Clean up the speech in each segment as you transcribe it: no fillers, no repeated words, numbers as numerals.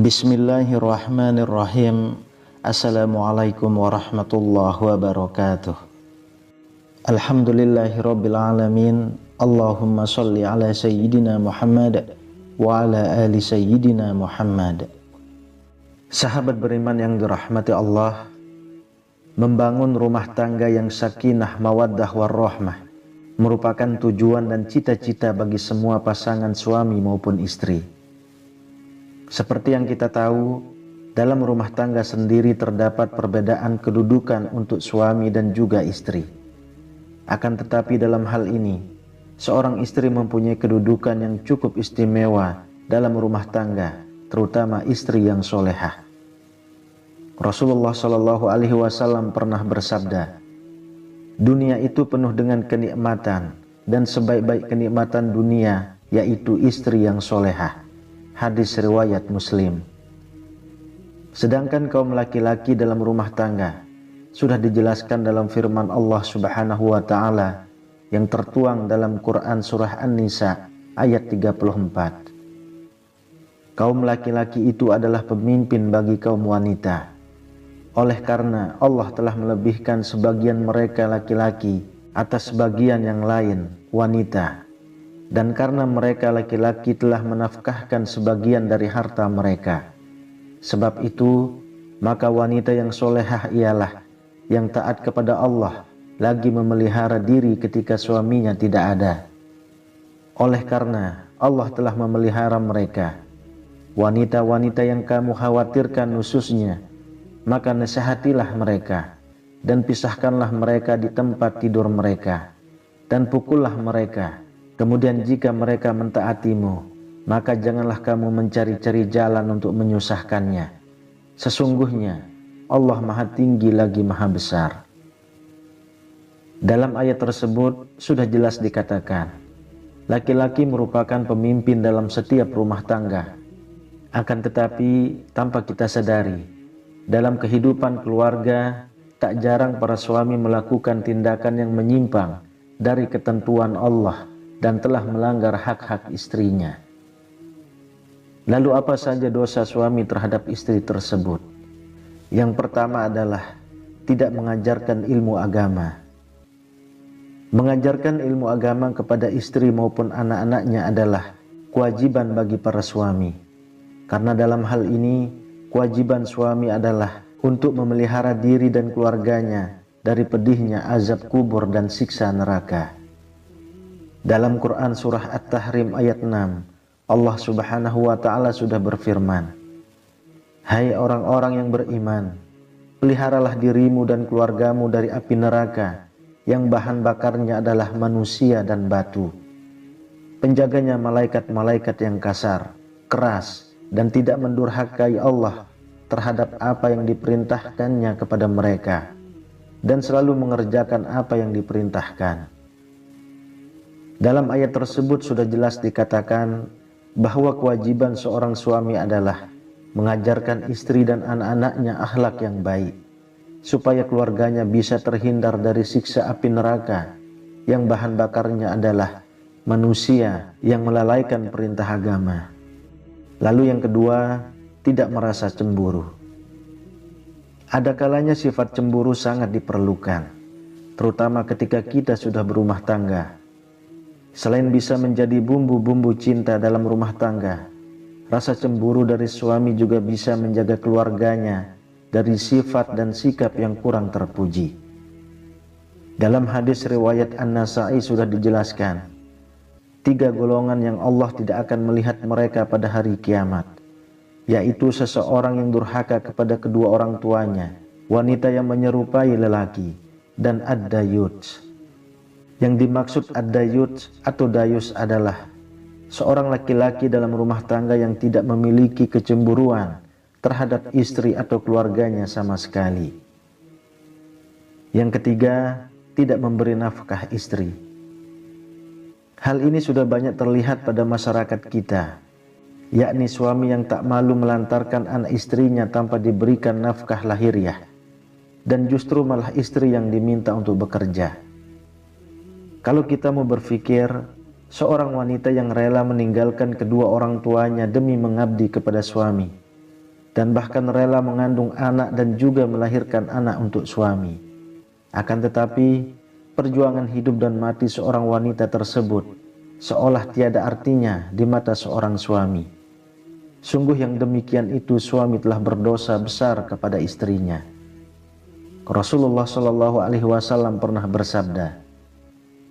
Bismillahirrahmanirrahim. Assalamualaikum warahmatullahi wabarakatuh. Alhamdulillahirabbil alamin. Allahumma shalli ala sayyidina Muhammad wa ala ali sayyidina Muhammad. Sahabat beriman yang dirahmati Allah, membangun rumah tangga yang sakinah, mawaddah warahmah merupakan tujuan dan cita-cita bagi semua pasangan suami maupun istri. Seperti yang kita tahu, dalam rumah tangga sendiri terdapat perbedaan kedudukan untuk suami dan juga istri. Akan tetapi dalam hal ini, seorang istri mempunyai kedudukan yang cukup istimewa dalam rumah tangga, terutama istri yang solehah. Rasulullah SAW pernah bersabda, dunia itu penuh dengan kenikmatan, dan sebaik-baik kenikmatan dunia yaitu istri yang solehah. Hadis riwayat Muslim. Sedangkan kaum laki-laki dalam rumah tangga sudah dijelaskan dalam firman Allah Subhanahu wa taala yang tertuang dalam Quran surah An-Nisa ayat 34. Kaum laki-laki itu adalah pemimpin bagi kaum wanita. Oleh karena Allah telah melebihkan sebagian mereka laki-laki atas sebagian yang lain wanita. Dan karena mereka laki-laki telah menafkahkan sebagian dari harta mereka. Sebab itu, maka wanita yang solehah ialah yang taat kepada Allah, lagi memelihara diri ketika suaminya tidak ada. Oleh karena Allah telah memelihara mereka, wanita-wanita yang kamu khawatirkan nususnya, maka nasihatilah mereka, dan pisahkanlah mereka di tempat tidur mereka, dan pukullah mereka. Kemudian jika mereka mentaatimu, maka janganlah kamu mencari-cari jalan untuk menyusahkannya. Sesungguhnya Allah Maha Tinggi lagi Maha Besar. Dalam ayat tersebut sudah jelas dikatakan, laki-laki merupakan pemimpin dalam setiap rumah tangga. Akan tetapi tanpa kita sadari, dalam kehidupan keluarga tak jarang para suami melakukan tindakan yang menyimpang dari ketentuan Allah dan telah melanggar hak-hak istrinya. Lalu apa saja dosa suami terhadap istri tersebut? Yang pertama adalah tidak mengajarkan ilmu agama. Mengajarkan ilmu agama kepada istri maupun anak-anaknya adalah kewajiban bagi para suami. Karena dalam hal ini, kewajiban suami adalah untuk memelihara diri dan keluarganya dari pedihnya azab kubur dan siksa neraka. Dalam Quran surah At-Tahrim ayat 6, Allah Subhanahu wa taala sudah berfirman, hai orang-orang yang beriman, peliharalah dirimu dan keluargamu dari api neraka yang bahan bakarnya adalah manusia dan batu. Penjaganya malaikat-malaikat yang kasar, keras, dan tidak mendurhakai Allah terhadap apa yang diperintahkannya kepada mereka, dan selalu mengerjakan apa yang diperintahkan. Dalam ayat tersebut sudah jelas dikatakan bahwa kewajiban seorang suami adalah mengajarkan istri dan anak-anaknya akhlak yang baik, supaya keluarganya bisa terhindar dari siksa api neraka yang bahan bakarnya adalah manusia yang melalaikan perintah agama. Lalu yang kedua, tidak merasa cemburu. Ada kalanya sifat cemburu sangat diperlukan, terutama ketika kita sudah berumah tangga. Selain bisa menjadi bumbu-bumbu cinta dalam rumah tangga, rasa cemburu dari suami juga bisa menjaga keluarganya dari sifat dan sikap yang kurang terpuji. Dalam hadis riwayat An-Nasa'i sudah dijelaskan, 3 golongan yang Allah tidak akan melihat mereka pada hari kiamat, yaitu seseorang yang durhaka kepada kedua orang tuanya, wanita yang menyerupai lelaki, dan ad-dayut. Yang dimaksud ad-dayut atau dayus adalah seorang laki-laki dalam rumah tangga yang tidak memiliki kecemburuan terhadap istri atau keluarganya sama sekali. Yang ketiga, tidak memberi nafkah istri. Hal ini sudah banyak terlihat pada masyarakat kita, yakni suami yang tak malu melantarkan anak istrinya tanpa diberikan nafkah lahiriah, dan justru malah istri yang diminta untuk bekerja. Kalau kita mau berpikir, seorang wanita yang rela meninggalkan kedua orang tuanya demi mengabdi kepada suami, dan bahkan rela mengandung anak dan juga melahirkan anak untuk suami. Akan tetapi, perjuangan hidup dan mati seorang wanita tersebut seolah tiada artinya di mata seorang suami. Sungguh yang demikian itu suami telah berdosa besar kepada istrinya. Rasulullah Shallallahu Alaihi Wasallam pernah bersabda,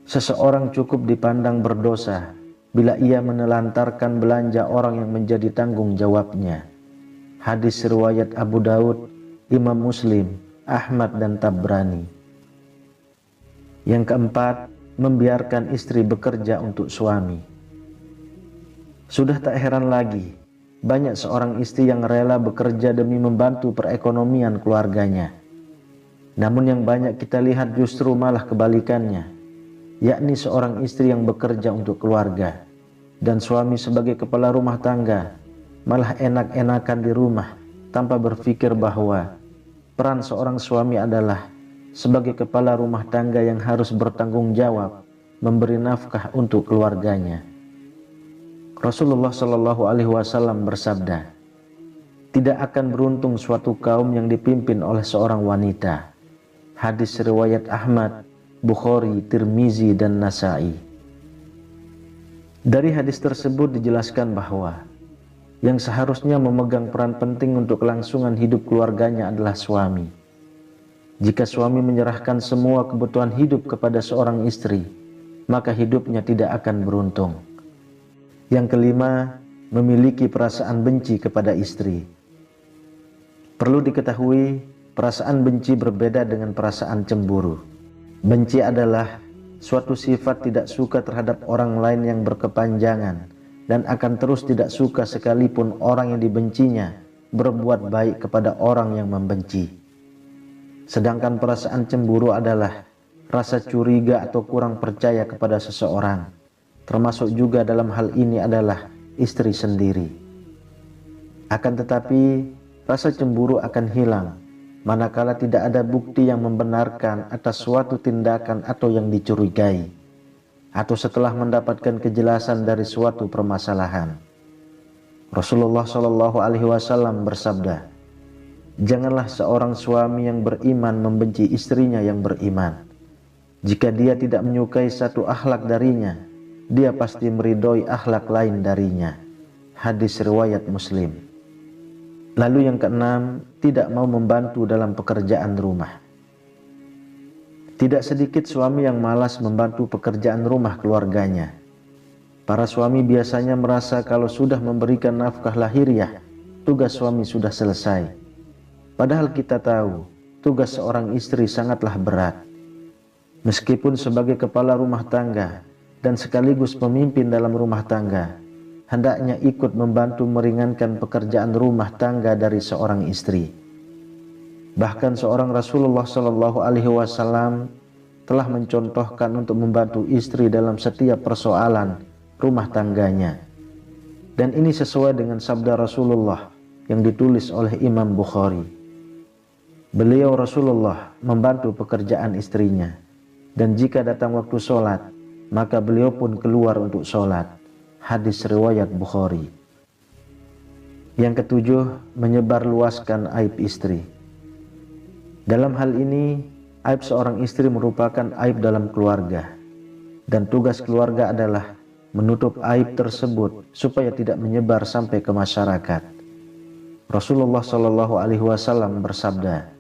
seseorang cukup dipandang berdosa bila ia menelantarkan belanja orang yang menjadi tanggung jawabnya. Hadis riwayat Abu Daud, Imam Muslim, Ahmad dan Tabrani. Yang keempat, membiarkan istri bekerja untuk suami. Sudah tak heran lagi, banyak seorang istri yang rela bekerja demi membantu perekonomian keluarganya. Namun yang banyak kita lihat justru malah kebalikannya, yakni seorang istri yang bekerja untuk keluarga, dan suami sebagai kepala rumah tangga malah enak-enakan di rumah tanpa berpikir bahwa peran seorang suami adalah sebagai kepala rumah tangga yang harus bertanggung jawab memberi nafkah untuk keluarganya. Rasulullah Shallallahu Alaihi Wasallam bersabda, tidak akan beruntung suatu kaum yang dipimpin oleh seorang wanita. Hadis riwayat Ahmad, Bukhari, Tirmizi dan Nasai. Dari hadis tersebut dijelaskan bahwa yang seharusnya memegang peran penting untuk kelangsungan hidup keluarganya adalah suami. Jika suami menyerahkan semua kebutuhan hidup kepada seorang istri, maka hidupnya tidak akan beruntung. Yang kelima, memiliki perasaan benci kepada istri. Perlu diketahui, perasaan benci berbeda dengan perasaan cemburu. Benci adalah suatu sifat tidak suka terhadap orang lain yang berkepanjangan dan akan terus tidak suka sekalipun orang yang dibencinya berbuat baik kepada orang yang membenci. Sedangkan perasaan cemburu adalah rasa curiga atau kurang percaya kepada seseorang, termasuk juga dalam hal ini adalah istri sendiri. Akan tetapi, rasa cemburu akan hilang manakala tidak ada bukti yang membenarkan atas suatu tindakan atau yang dicurigai, atau setelah mendapatkan kejelasan dari suatu permasalahan. Rasulullah Shallallahu Alaihi Wasallam bersabda, janganlah seorang suami yang beriman membenci istrinya yang beriman. Jika dia tidak menyukai satu akhlak darinya, dia pasti meridhoi akhlak lain darinya. Hadis riwayat Muslim. Lalu yang keenam, tidak mau membantu dalam pekerjaan rumah. Tidak sedikit suami yang malas membantu pekerjaan rumah keluarganya. Para suami biasanya merasa kalau sudah memberikan nafkah lahiriah, tugas suami sudah selesai. Padahal kita tahu, tugas seorang istri sangatlah berat. Meskipun sebagai kepala rumah tangga dan sekaligus pemimpin dalam rumah tangga, hendaknya ikut membantu meringankan pekerjaan rumah tangga dari seorang istri. Bahkan seorang Rasulullah Shallallahu Alaihi Wasallam telah mencontohkan untuk membantu istri dalam setiap persoalan rumah tangganya. Dan ini sesuai dengan sabda Rasulullah yang ditulis oleh Imam Bukhari. Beliau Rasulullah membantu pekerjaan istrinya, dan jika datang waktu sholat, maka beliau pun keluar untuk sholat. Hadis riwayat Bukhari. Yang ketujuh, menyebarluaskan aib istri. Dalam hal ini, aib seorang istri merupakan aib dalam keluarga, dan tugas keluarga adalah menutup aib tersebut supaya tidak menyebar sampai ke masyarakat. Rasulullah Shallallahu Alaihi Wasallam bersabda,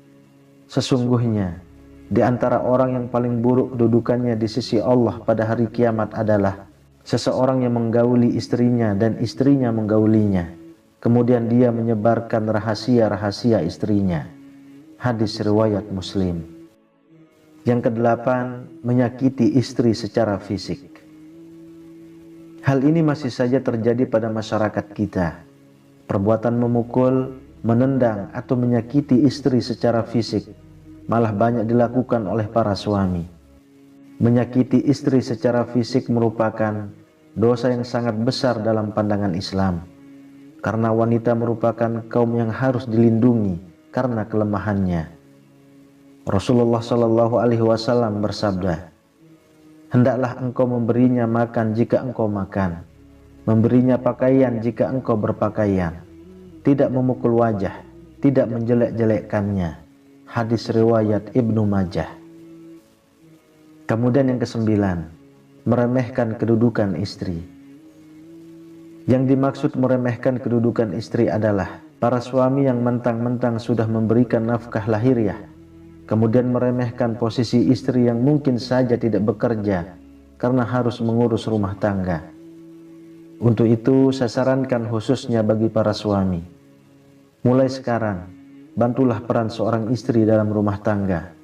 sesungguhnya di antara orang yang paling buruk kedudukannya di sisi Allah pada hari kiamat adalah seseorang yang menggauli istrinya dan istrinya menggaulinya, kemudian dia menyebarkan rahasia-rahasia istrinya. Hadis riwayat Muslim. Yang kedelapan, menyakiti istri secara fisik. Hal ini masih saja terjadi pada masyarakat kita. Perbuatan memukul, menendang atau menyakiti istri secara fisik malah banyak dilakukan oleh para suami. Menyakiti istri secara fisik merupakan dosa yang sangat besar dalam pandangan Islam, karena wanita merupakan kaum yang harus dilindungi karena kelemahannya. Rasulullah Shallallahu Alaihi Wasallam bersabda, hendaklah engkau memberinya makan jika engkau makan, memberinya pakaian jika engkau berpakaian. tidak memukul wajah, tidak menjelek-jelekkannya. Hadis riwayat Ibnu Majah. Kemudian yang kesembilan, meremehkan kedudukan istri. Yang dimaksud meremehkan kedudukan istri adalah para suami yang mentang-mentang sudah memberikan nafkah lahiriah, kemudian meremehkan posisi istri yang mungkin saja tidak bekerja karena harus mengurus rumah tangga. Untuk itu saya sarankan khususnya bagi para suami, mulai sekarang bantulah peran seorang istri dalam rumah tangga.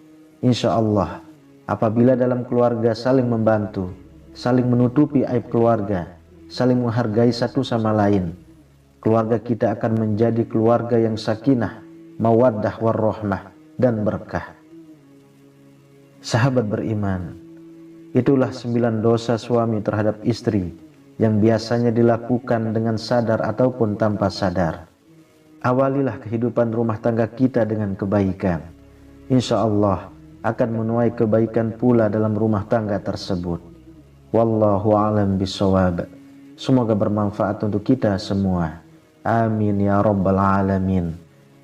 Insya Allah, apabila dalam keluarga saling membantu, saling menutupi aib keluarga, saling menghargai satu sama lain, keluarga kita akan menjadi keluarga yang sakinah, mawaddah warahmah, dan berkah. Sahabat beriman, itulah 9 dosa suami terhadap istri yang biasanya dilakukan dengan sadar ataupun tanpa sadar. Awalilah kehidupan rumah tangga kita dengan kebaikan. Insya Allah akan menuai kebaikan pula dalam rumah tangga tersebut. Wallahu a'lam bishawab. Semoga bermanfaat untuk kita semua. Amin ya rabbal alamin.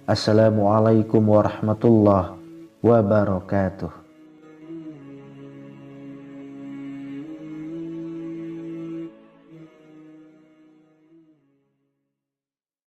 Assalamualaikum warahmatullahi wabarakatuh.